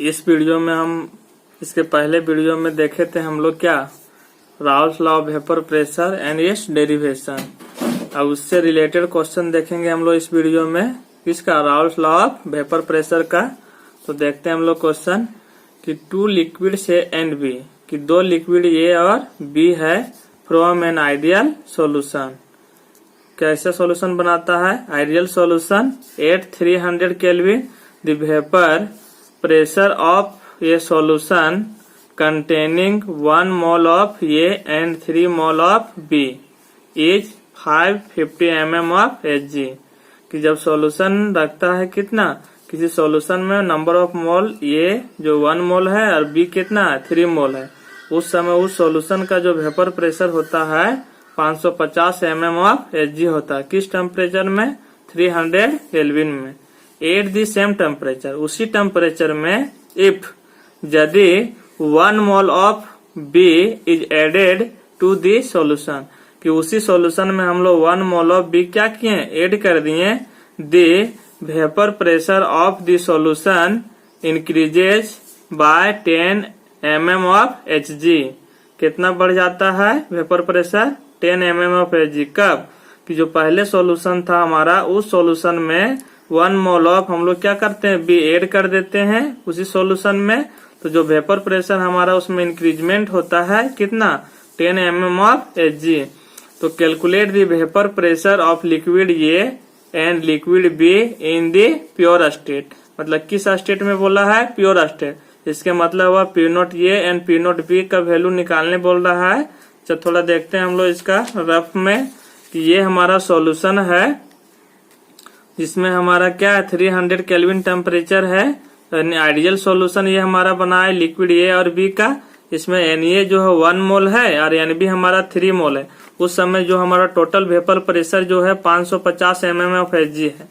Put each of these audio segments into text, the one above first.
इस वीडियो में हम इसके पहले वीडियो में देखे थे हम लोग क्या, Raoult's law of vapour pressure and it's derivation. अब उससे रिलेटेड क्वेश्चन देखेंगे हम लोग इस वीडियो में, किसका, Raoult's law of vapour pressure का। तो देखते हैं हम लोग क्वेश्चन कि टू लिक्विड से एंड बी, कि दो लिक्विड ए और बी है, फ्रॉम एन आइडियल सॉल्यूशन। कैसे सॉल्यूशन बनाता है, ideal solution at 300 kelvin the vapour pressure of A solution containing 1 mole of A and 3 mole of B is 550 mm of Hg। कि जब solution रखता है कितना, किसी सॉल्यूशन में नंबर ऑफ मोल A जो 1 मोल है और B कितना है 3 मोल है, उस समय उस सॉल्यूशन का जो वेपर प्रेशर होता है 550 mm ऑफ Hg होता है। किस टेम्परेचर में, 300 केल्विन में। एट दी सेम टेम्परेचर, उसी टेम्परेचर में इफ यदि 1 mole of B is added to the solution, कि उसी सॉल्यूशन में हम लोग 1 मोल ऑफ B क्या किए, ऐड कर दिए। दी vapour pressure of the solution increases by 10 mm of Hg। कितना बढ़ जाता है vapour pressure, 10 mm of Hg। कब, कि जो पहले सॉल्यूशन था हमारा, उस सॉल्यूशन में 1 मोल ऑफ हम लोग क्या करते हैं, B ऐड कर देते हैं उसी सॉल्यूशन में, तो जो वेपर प्रेशर हमारा उसमें इंक्रीजमेंट होता है कितना, 10 mm ऑफ Hg। तो calculate the vapour pressure of liquid A and liquid B in the pure state. मतलब किस स्टेट में बोला है, प्योर स्टेट। इसके मतलब हुआ P0 A and P0 B का वैल्यू निकालने बोल रहा है। चलो थोड़ा देखते हैं हम लोग इसका रफ में, कि ये हमारा सॉल्यूशन है जिसमें हमारा क्या है 300 केल्विन टेम्परेचर है। आइडियल सॉल्यूशन ये हमारा बना है लिक्विड ए और बी का। इसमें Na जो है 1 मोल है और Nb हमारा 3 मोल है। उस समय जो हमारा टोटल वेपर प्रेशर जो है 550 mm ऑफ Hg है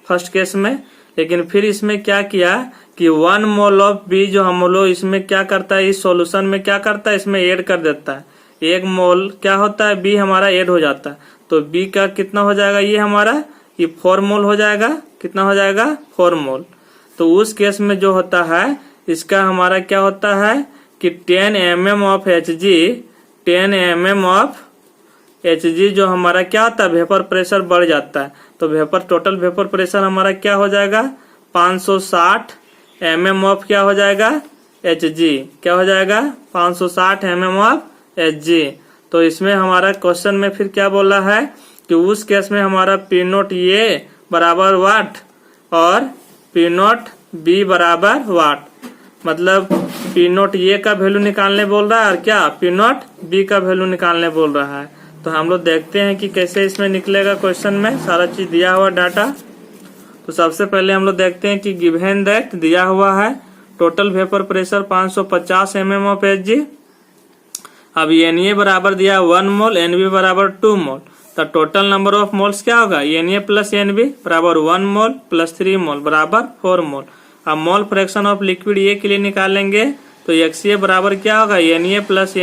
फर्स्ट केस में। लेकिन फिर इसमें क्या किया कि 1 मोल ऑफ B जो हम लोग इसमें क्या करता है, इस सॉल्यूशन में क्या करता है, इसमें ऐड कर देता है। 1 मोल क्या होता है, B हमारा ऐड हो जाता है। तो B का कितना हो जाएगा, ये हमारा ये 4 मोल हो जाएगा। कितना हो जाएगा, 4 मोल। तो उस केस में जो होता है इसका हमारा क्या होता है कि 10 mm of Hg, 10 mm of Hg जो हमारा क्या होता है, वेपर प्रेशर बढ़ जाता है। तो वेपर टोटल वेपर प्रेशर हमारा क्या हो जाएगा, 560 mm ऑफ क्या हो जाएगा, Hg। क्या हो जाएगा, 560 mm ऑफ Hg। तो इसमें हमारा क्वेश्चन में फिर क्या बोला है कि उस केस में हमारा P0 A बराबर वाट और P0 B बराबर वाट। मतलब P0 A का वैल्यू निकालने बोल रहा है और क्या P0 B का वैल्यू निकालने बोल रहा है। तो हम लोग देखते हैं कि कैसे इसमें निकलेगा। क्वेश्चन में सारा चीज दिया हुआ डाटा। तो सबसे पहले हम लोग देखते हैं कि गिवन दैट दिया हुआ है total vapour pressure 550 mm of Hg। अब Na बराबर दिया 1 मोल, Nb बराबर 2 मोल। तो टोटल नंबर ऑफ मोल्स क्या होगा, Na प्लस Nb बराबर 1 मोल प्लस 3 मोल बराबर 4 मोल। अब मोल फ्रैक्शन ऑफ लिक्विड A के लिए निकालेंगे तो XA बराबर क्या होगा, Na plus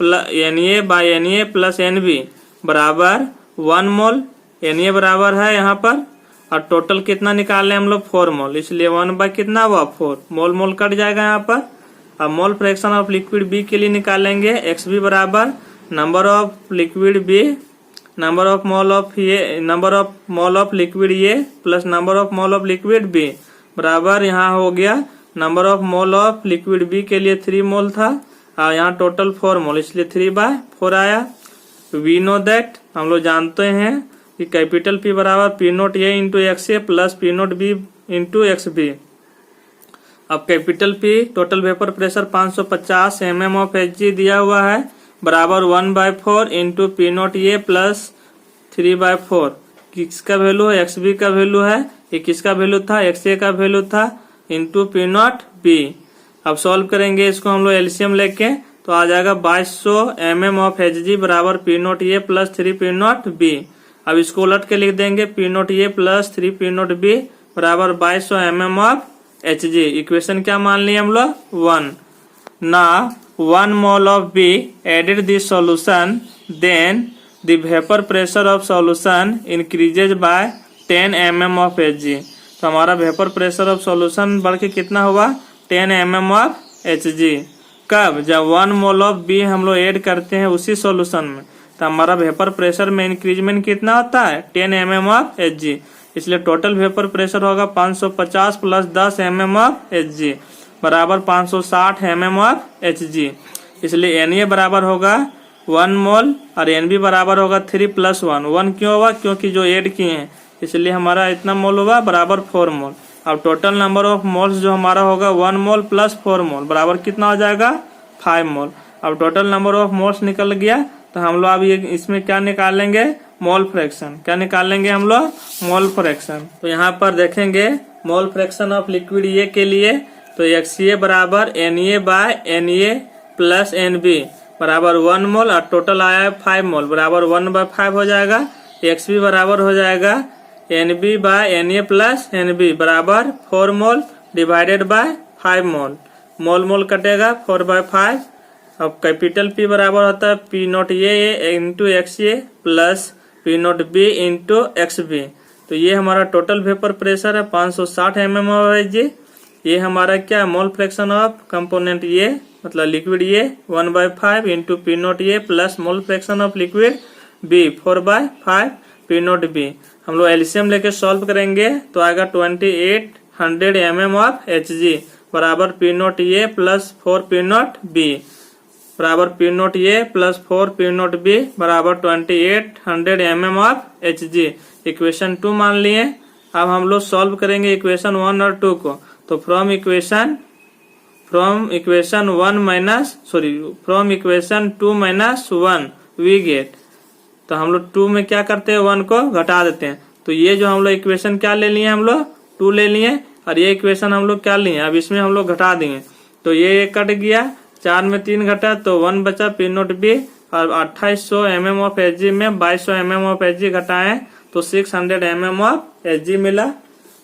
Na by Na plus Nb बराबर 1 मोल। Na बराबर है यहाँ पर, और टोटल कितना निकाले हम लोग 4 मोल, इसलिए 1 बाय कितना हुआ 4 मोल, मोल कट जाएगा यहाँ पर। अब मोल फ्रैक्शन ऑफ लिक्विड B के लिए निकालेंगे, XB बराबर number of liquid B, number of mole of A, number of mole of liquid A plus number of mole of liquid B बराबर यहाँ हो गया number of mole of liquid B के लिए 3 मोल था और यहाँ टोटल 4 मोल, इसलिए 3/4 आया। वी नो दैट, हम लोग जानते हैं कि कैपिटल P बराबर P0 A into XA plus P0 B into XB। अब capital P total vapour pressure 550 mm of Hg दिया हुआ है बराबर 1/4 इंटू P0 A प्लस 3/4। किसका वैल्यू है, XB का वैल्यू है। ये किसका वैल्यू था, XA का वैल्यू था इंटू P0 B। अब सॉल्व करेंगे इसको हम लोग एलसीएम लेके, तो आ जाएगा 2200 mm ऑफ Hg बराबर P0 A plus 3 P0 B। अब इसको उलट के लिख देंगे, P0 A plus 3 P0 B बराबर 2200 mm ऑफ Hg। इक्वेशन क्या मान लिया हम लोग, 1। ना 1 mole of B added this solution, then the vapor pressure of solution increases by 10 mm of Hg। तो हमारा वेपर प्रेशर ऑफ सॉल्यूशन बढ़ के कितना हुआ 10 mm ऑफ Hg। कब? जब 1 मोल ऑफ B हम लोग ऐड करते हैं उसी सॉल्यूशन में, तो हमारा वेपर प्रेशर में इंक्रीजमेंट कितना होता है? 10 mm ऑफ Hg। इसलिए टोटल वेपर प्रेशर होगा 550 प्लस 10 mm ऑफ Hg बराबर 560 mm ऑफ Hg। इसलिए Na बराबर होगा 1 मोल और Nb बराबर होगा 3 + 1। 1 क्यों हुआ? क्योंकि जो ऐड किए हैं, इसलिए हमारा इतना मोल हुआ बराबर 4 मोल। अब टोटल नंबर ऑफ मोल्स जो हमारा होगा 1 मोल प्लस 4 मोल बराबर कितना हो जाएगा? 5 मोल। अब टोटल नंबर ऑफ मोल्स निकल गया, तो हम लोग अब ये इसमें क्या निकालेंगे? Mole fraction. क्या निकालेंगे हम लोग? Mole fraction. तो यहाँ पर देखेंगे मोल फ्रैक्शन ऑफ लिक्विड ए के लिए, तो XA बराबर Na/Na प्लस NB बराबर 1 मोल और टोटल आया है 5 मोल बराबर 1/5 हो जाएगा। XB बराबर हो जाएगा NB/Na प्लस NB बराबर 4 मोल डिवाइडेड बाय 5 मोल। मोल मोल कटेगा 4/5। अब कैपिटल P बराबर होता है P0A into XA plus P0B into XB। तो ये हमारा टोटल वेपर प्रेशर है 560 mm ऑफ Hg। ये हमारा क्या? मोल फ्रैक्शन ऑफ कंपोनेंट A मतलब liquid A 1/5 into P0A plus mole fraction of liquid B 4/5 P0B। हम लोग एलसीएम लेके सॉल्व करेंगे तो आएगा 2800 mm ऑफ Hg बराबर P0A प्लस 4 P0B बराबर P0A प्लस 4 P0B बराबर 2800 mm ऑफ Hg। इक्वेशन 2 मान लिए। अब हम लोग सॉल्व करेंगे इक्वेशन 1 और 2 को। तो from equation 2 minus 1 we get, तो हम लोग 2 में क्या करते हैं? 1 को घटा देते हैं। तो ये जो हम लोग इक्वेशन क्या ले लिए? हम लोग 2 ले लिए और ये इक्वेशन हम लोग क्या लिए? अब इसमें हम लोग घटा देंगे, तो ये कट गया, 4 में 3 घटा तो 1 बचा P0B और 2800 mm ऑफ Hg में 2200 mm ऑफ Hg घटाएं तो 600 mm ऑफ Hg मिला।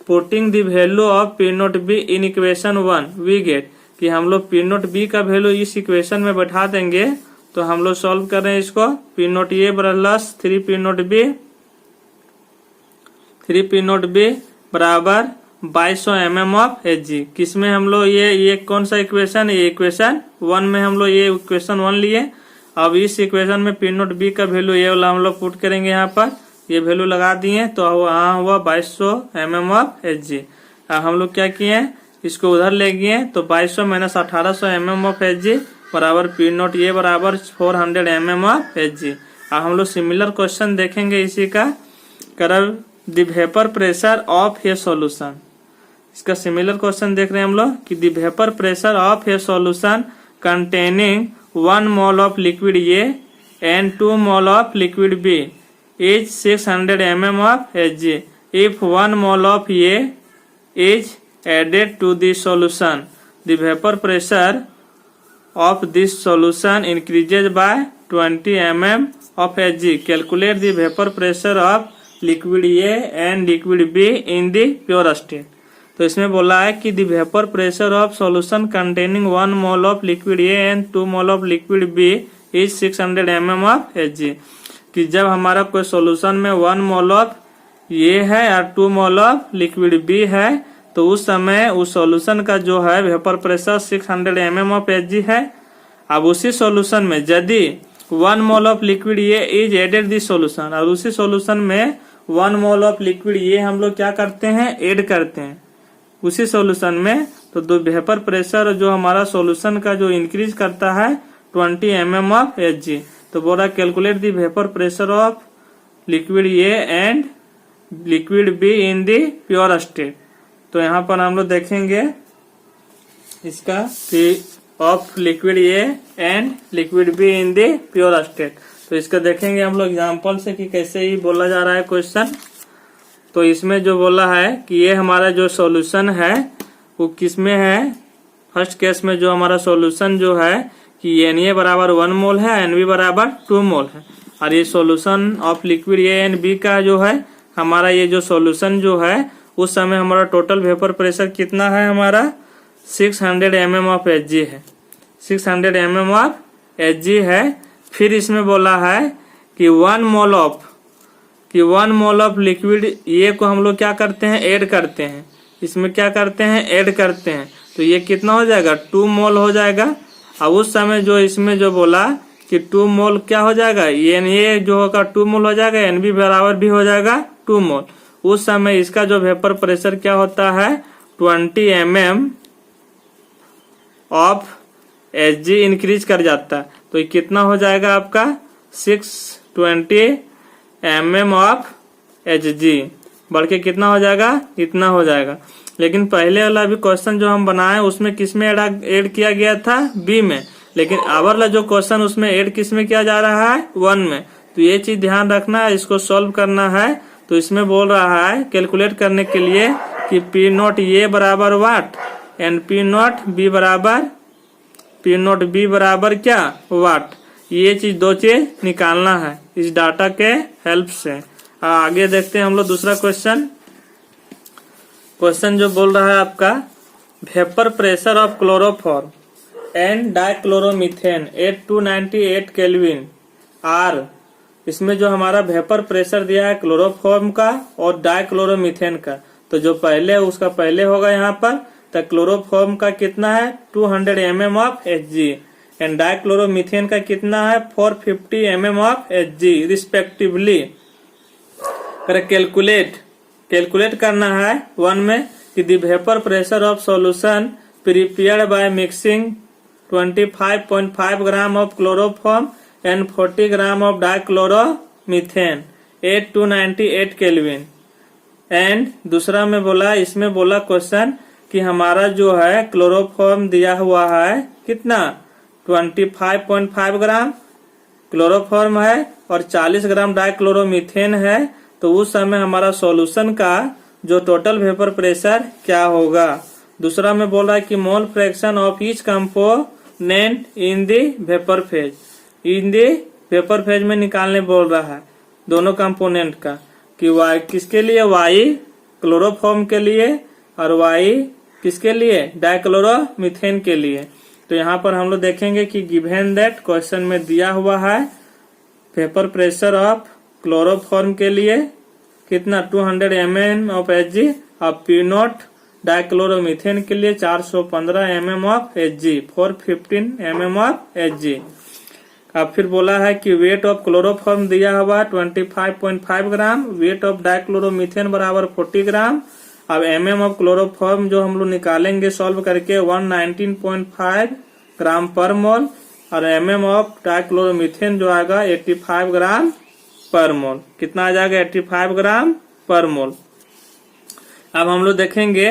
Putting the value of P0B in equation 1 we get, कि हम लोग P0B का वैल्यू इस इक्वेशन में बैठा देंगे। तो हम लोग सॉल्व कर रहे हैं इसको। P0A प्लस 3P0B बराबर 2200 mm ऑफ Hg। किसमें हम लोग ये कौन सा इक्वेशन? ये इक्वेशन 1 में हम लोग ये इक्वेशन 1 लिए। अब इस इक्वेशन में P0B का वैल्यू ये वाला हम लोग पुट करेंगे। यहाँ पर ये वैल्यू लगा दिए तो यहाँ हुआ 2200 mm ऑफ Hg। अब हम लोग क्या किए? इसको उधर ले गए तो 2200 माइनस 1800 mm ऑफ Hg बराबर P0A बराबर 400 mm ऑफ Hg। अब हम लोग सिमिलर क्वेश्चन देखेंगे इसी का। करब the vapour pressure of A solution. इसका सिमिलर क्वेश्चन देख रहे हैं हम लोग कि the vapour pressure of A solution containing 1 mole of liquid A and 2 mole of liquid B is 600 mm of Hg. If 1 mole of A is added to the solution, the vapor pressure of this solution increases by 20 mm of Hg. Calculate the vapor pressure of liquid A and liquid B in the pure state. तो इसमें बोला है कि the vapor pressure of solution containing 1 mole of liquid A and 2 mole of liquid B is 600 mm of Hg. कि जब हमारा कोई solution में 1 मोल ऑफ ये है और 2 मोल ऑफ लिक्विड B है, तो उस समय उस सॉल्यूशन का जो है vapour pressure 600 mm of Hg है। अब उसी सॉल्यूशन में यदि 1 mole of liquid A is added this solution, और उसी सॉल्यूशन में 1 मोल ऑफ लिक्विड A हम लोग क्या करते हैं? ऐड करते हैं उसी सॉल्यूशन में, तो दो वेपर प्रेशर जो हमारा सॉल्यूशन का जो इंक्रीज करता है 20 mm ऑफ Hg। तो बोला calculate the vapour pressure of liquid A and liquid B in the pure state. तो यहाँ पर हम लोग देखेंगे इसका of liquid A and liquid B in the pure state. तो इसका देखेंगे हम लोग एग्जांपल से कि कैसे ही बोला जा रहा है क्वेश्चन। तो इसमें जो बोला है कि ये हमारा जो सॉल्यूशन है वो किसमें है? फर्स्ट केस में जो हमारा सॉल्यूशन जो है कि Na बराबर 1 मोल है, Nb बराबर 2 मोल है, और ये solution of liquid A and B का जो है हमारा ये जो सॉल्यूशन जो है उस समय हमारा टोटल वेपर प्रेशर कितना है? हमारा 600 mm ऑफ Hg है, 600 mm ऑफ Hg है। फिर इसमें बोला है कि 1 मोल ऑफ लिक्विड A को हम लोग क्या करते हैं? ऐड करते हैं। इसमें क्या करते हैं? ऐड करते हैं। तो ये कितना हो जाएगा 2 मोल हो जाएगा। अब उस समय जो इसमें जो बोला कि 2 मोल क्या हो जाएगा, ये जो होगा 2 मोल हो जाएगा, एन बी बराबर भी हो जाएगा 2 मोल। उस समय इसका जो वेपर प्रेशर क्या होता है 20 mm ऑफ Hg इंक्रीज कर जाता है। तो ये कितना हो जाएगा आपका 620 mm ऑफ Hg बढ़ के कितना हो जाएगा, इतना हो जाएगा। लेकिन पहले वाला भी क्वेश्चन जो हम बनाए उसमें किस में ऐड किया गया था, बी में, लेकिन अब वाला जो क्वेश्चन उसमें ऐड किस में किया जा रहा है, 1 में। तो ये चीज ध्यान रखना है, इसको सॉल्व करना है। तो इसमें बोल रहा है कैलकुलेट करने के लिए कि पी नॉट ये बराबर वाट एंड पी नॉट बी बराबर क्या, वाट। ये चीज दो चीज निकालना है इस डाटा के हेल्प से। आगे देखते हैं हम लोग दूसरा क्वेश्चन जो बोल रहा है आपका vapour pressure of chloroform and dichloromethane at 298 kelvin are. इसमें जो हमारा वेपर प्रेशर दिया है क्लोरोफॉर्म का और डाइक्लोरोमीथेन का, तो जो पहले उसका पहले होगा यहाँ पर, तो क्लोरोफॉर्म का कितना है 200 mm of Hg and dichloromethane का कितना है 450 mm of Hg respectively. Calculate करना है 1 में कि the vapour pressure of solution prepared by mixing 25.5 gram of chloroform and 40 gram of dichloromethane at 298 kelvin. And दूसरा में बोला, इसमें बोला क्वेश्चन कि हमारा जो है क्लोरोफॉर्म दिया हुआ है कितना 25.5 ग्राम क्लोरोफॉर्म है और 40 ग्राम डाइक्लोरोमीथेन है। तो उस समय हमारा सॉल्यूशन का जो टोटल वेपर प्रेशर क्या होगा। दूसरा में बोल रहा है कि mole fraction of each component in the vapour phase में निकालने बोल रहा है दोनों कंपोनेंट का, कि वाई किसके लिए, वाई क्लोरोफॉर्म के लिए और वाई किसके लिए, डाइक्लोरोमीथेन के लिए। तो यहाँ पर हम लोग देखेंगे कि गिवन दैट क्वेश्चन में दिया हुआ है वेपर प्रेशर ऑफ क्लोरोफॉर्म के लिए कितना 200 mm ऑफ Hg और पी नॉट डाइक्लोरोमीथेन के लिए 415 mm of Hg 415 mm of Hg। अब फिर बोला है कि वेट ऑफ क्लोरोफॉर्म दिया हुआ 25.5 ग्राम, वेट ऑफ डाइक्लोरोमीथेन बराबर 40 ग्राम। अब mm ऑफ क्लोरोफॉर्म जो हम लोग निकालेंगे सॉल्व करके 119.5 ग्राम पर मोल और mm ऑफ डाइक्लोरोमीथेन जो आएगा 85 ग्राम पर मोल। कितना आ जाएगा 85 ग्राम पर मोल। अब हम लोग देखेंगे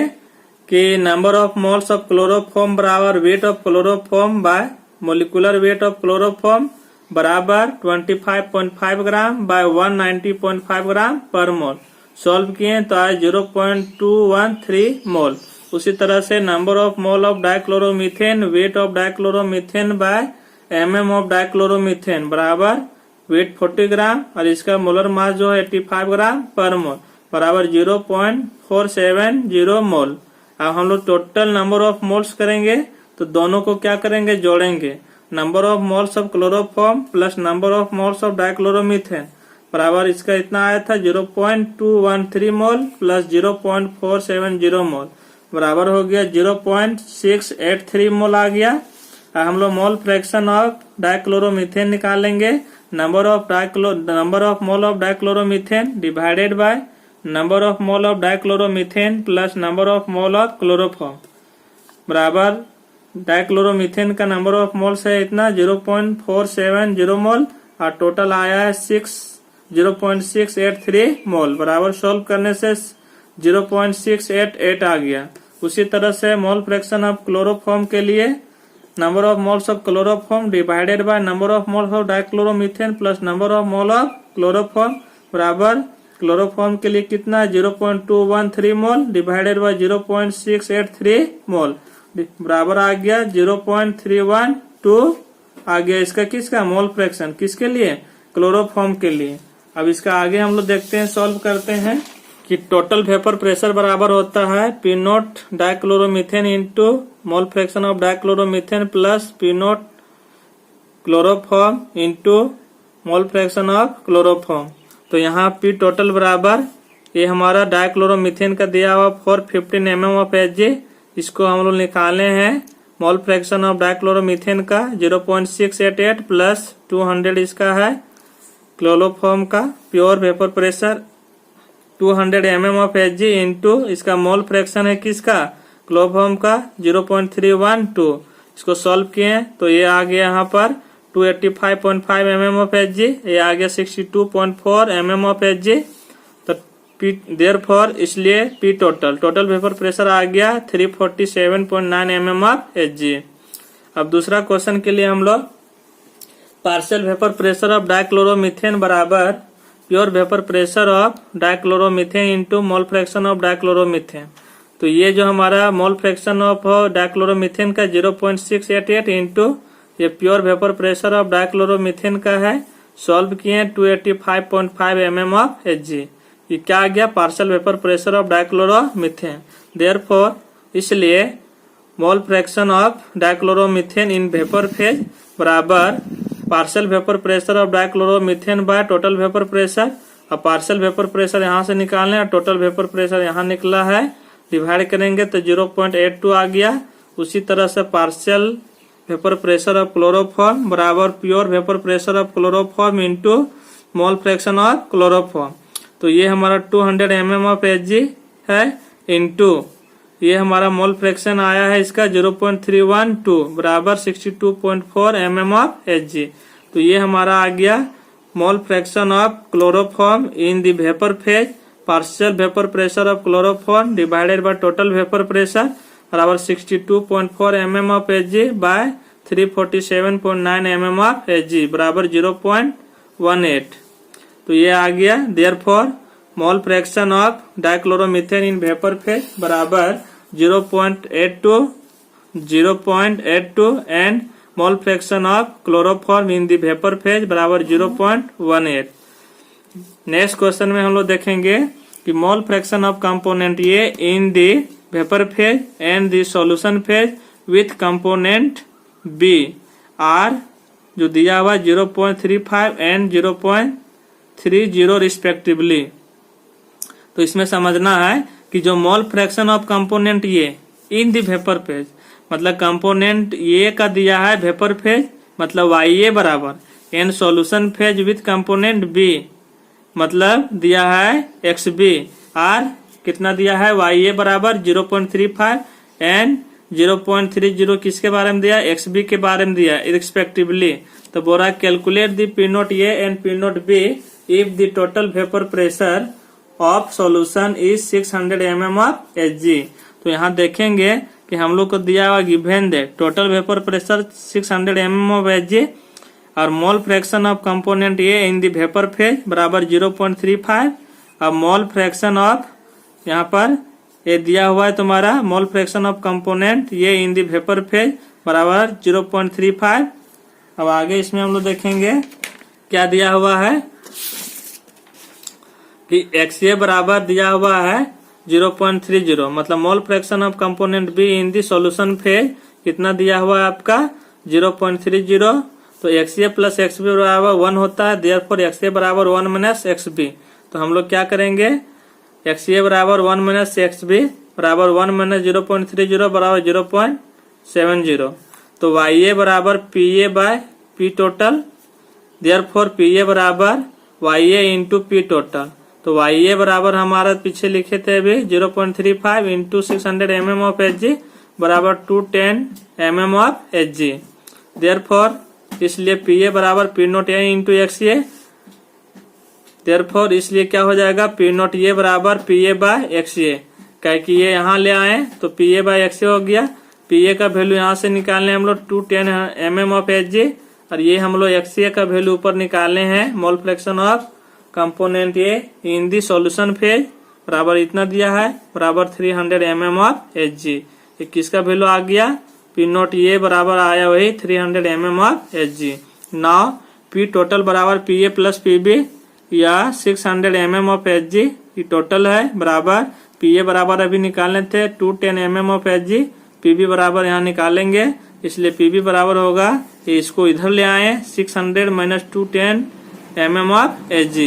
कि number of moles of chloroform बराबर weight of chloroform by molecular weight of chloroform बराबर 25.5 ग्राम बाय 190.5 ग्राम पर मोल। सॉल्व किए तो आए 0.213 मोल। उसी तरह से number of mole of dichloromethane, weight of dichloromethane by mm of dichloromethane बराबर वेट 40 ग्राम और इसका मोलर मास जो है 85 ग्राम पर मोल बराबर 0.470 मोल। अब हम लोग टोटल नंबर ऑफ मोल्स करेंगे तो दोनों को क्या करेंगे, जोड़ेंगे। Number of moles of chloroform plus number of moles of dichloromethane बराबर इसका इतना आया था 0.213 मोल प्लस 0.470 मोल बराबर हो गया 0.683 मोल आ गया। अब हम लोग मोल फ्रैक्शन ऑफ डाइक्लोरोमीथेन निकालेंगे। Number of mole of dichloromethane divided by number of mole of dichloromethane plus number of mole of chloroform बराबर डाइक्लोरोमीथेन का नंबर ऑफ मोल्स है इतना 0.470 मोल और टोटल आया है 0.683 मोल बराबर सॉल्व करने से 0.688 आ गया। उसी तरह से मोल फ्रैक्शन ऑफ क्लोरोफॉर्म के लिए number of moles of chloroform divided by number of moles of dichloromethane plus number of mole of chloroform बराबर क्लोरोफॉर्म के लिए कितना 0.213 मोल डिवाइडेड बाय 0.683 मोल बराबर आ गया 0.312 आ गया। इसका किसका मोल फ्रैक्शन किसके लिए, क्लोरोफॉर्म के लिए। अब इसका आगे हम लोग देखते हैं, सॉल्व करते हैं कि टोटल वेपर प्रेशर बराबर होता है P not dichloromethane into mole fraction of dichloromethane plus P not chloroform into mole fraction of chloroform. तो यहाँ पी टोटल बराबर ये हमारा डाइक्लोरोमीथेन का दिया हुआ 415 mm ऑफ Hg इसको हम लोग निकाले हैं मोल फ्रैक्शन ऑफ डाइक्लोरोमीथेन का 0.688 प्लस 200 इसका है क्लोरोफॉर्म का pure vapour pressure 200 mm of Hg into इसका मोल फ्रैक्शन है किसका क्लोरोफॉर्म का 0.312। इसको सॉल्व किए तो ये आ गया यहाँ पर 285.5 mm ऑफ Hg, ये आ गया 62.4 mm ऑफ Hg। तो देयरफॉर इसलिए P टोटल वेपर प्रेशर आ गया 347.9 mm ऑफ Hg। अब दूसरा क्वेश्चन के लिए हम लोग partial vapour pressure of dichloromethane बराबर pure vapour pressure of dichloromethane into mole fraction of dichloromethane. तो ये जो हमारा मोल फ्रैक्शन ऑफ डाइक्लोरोमीथेन का 0.688 इंटू ये pure vapour pressure of dichloromethane का है, सॉल्व किए 285.5 mm ऑफ Hg। ये क्या आ गया partial vapour pressure of dichloromethane. Therefore इसलिए mole fraction of dichloromethane in vapour phase बराबर partial vapour pressure of dichloromethane by total vapour pressure. अब पार्शियल वेपर प्रेशर यहाँ से निकालने और टोटल वेपर प्रेशर यहाँ निकला है, डिवाइड करेंगे तो 0.82 आ गया। उसी तरह से partial vapour pressure of chloroform बराबर pure vapour pressure of chloroform into mole fraction of chloroform. तो ये हमारा 200 mm ऑफ Hg है इंटू ये हमारा मोल फ्रैक्शन आया है इसका 0.312 बराबर 62.4 mm ऑफ Hg। तो ये हमारा आ गया mole fraction of chloroform in the vapour phase partial vapour pressure of chloroform divided by total vapour pressure बराबर 62.4 mm of Hg by 347.9 mm of Hg बराबर 0.18। तो ये आ गया therefore mole fraction of dichloromethane in vapour phase बराबर 0.82 and mole fraction of chloroform in the vapour phase बराबर 0.18। Next question में हम लोग देखेंगे कि mole fraction of component A in the vapour phase and the solution phase with component B are जो दिया हुआ 0.35 एंड 0.30 रिस्पेक्टिवली। तो इसमें समझना है कि जो mole fraction of component A in the vapour phase मतलब कंपोनेंट ए का दिया है वेपर फेज मतलब YA बराबर and solution phase with component B मतलब दिया है XB आर कितना दिया है YA बराबर 0.35 एंड 0.30 किसके बारे में दिया XB के बारे में दिया रिस्पेक्टिवली। तो बोला calculate the P note A and P note B if the total vapour pressure of solution is 600 mm of Hg। तो यहाँ देखेंगे कि हम लोग को दिया हुआ given they total vapour pressure 600 mm of Hg और मोल fraction of component A in the vapour phase बराबर 0.35 और मोल फ्रैक्शन ऑफ यहाँ पर ये दिया हुआ है तुम्हारा मोल फ्रैक्शन ऑफ कंपोनेंट ये इन द वेपर फेज बराबर 0.35। अब आगे इसमें हम लोग देखेंगे क्या दिया हुआ है कि XA बराबर दिया हुआ है 0.30 मतलब मोल fraction of component B in the solution phase कितना दिया हुआ है आपका 0.30। तो XA प्लस XB बराबर 1 होता है देयरफॉर XA बराबर 1 माइनस XB। तो हम लोग क्या करेंगे XA बराबर 1 माइनस XB बराबर 1 माइनस 0.30 बराबर 0.70। तो YA बराबर PA by P total therefore PA बराबर YA इंटू P टोटल। तो YA बराबर हमारा पीछे लिखे थे अभी 0.35 इंटू 600 mm ऑफ Hg बराबर 210 mm ऑफ Hg। देयरफॉर इसलिए PA बराबर P note A into XA। Therefore इसलिए क्या हो जाएगा P नोट A बराबर PA बाय XA क्या कि ये यहाँ ले आए तो PA बाय XA हो गया। PA का वैल्यू यहाँ से निकालने हम लोग 210 mm ऑफ Hg और ये हम लोग XA का वैल्यू ऊपर निकालने हैं मोल fraction of component A in the solution phase बराबर इतना दिया है बराबर 300 mm ऑफ Hg। ये किसका वैल्यू आ गया P नोट ए बराबर आया वही 300 mm of Hg। Now P total बराबर PA प्लस PB या 600 mm ऑफ Hg ये टोटल है बराबर PA बराबर अभी निकालने थे 210 mm ऑफ Hg PB बराबर यहाँ निकालेंगे इसलिए PB बराबर होगा इसको इधर ले आए 600 माइनस 210 mm ऑफ Hg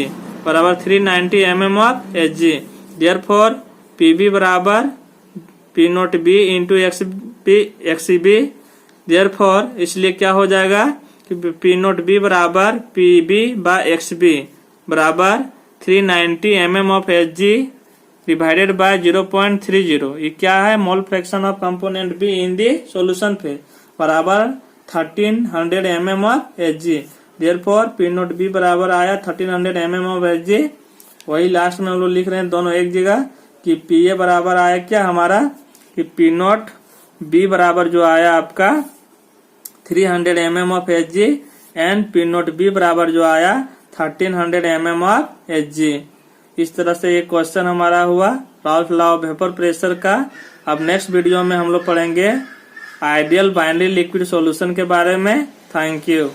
बराबर 390 mm of Hg। Therefore PB बराबर P naught B into x B. Therefore इसलिए क्या हो जाएगा कि पी नोट बी बराबर P B by x B बराबर 390 mm of H G divided by 0.30। ये क्या है? Mole fraction of component B in the solution phase बराबर 1300 mm of H G. Therefore P naught B बराबर आया 1300 mm of H जी। वही last में हम लोग लिख रहे हैं दोनों एक जगह कि पी ए बराबर आया क्या हमारा कि पी नोट बी बराबर जो आया आपका 300 mm of H G and P naught B बराबर जो आया 1300 mm ऑफ एच जी। इस तरह से ये क्वेश्चन हमारा हुआ राउल्फ लॉ ऑफ वेपर प्रेशर का। अब नेक्स्ट वीडियो में हम लोग पढ़ेंगे आइडियल बाइनरी लिक्विड सॉल्यूशन के बारे में। Thank you.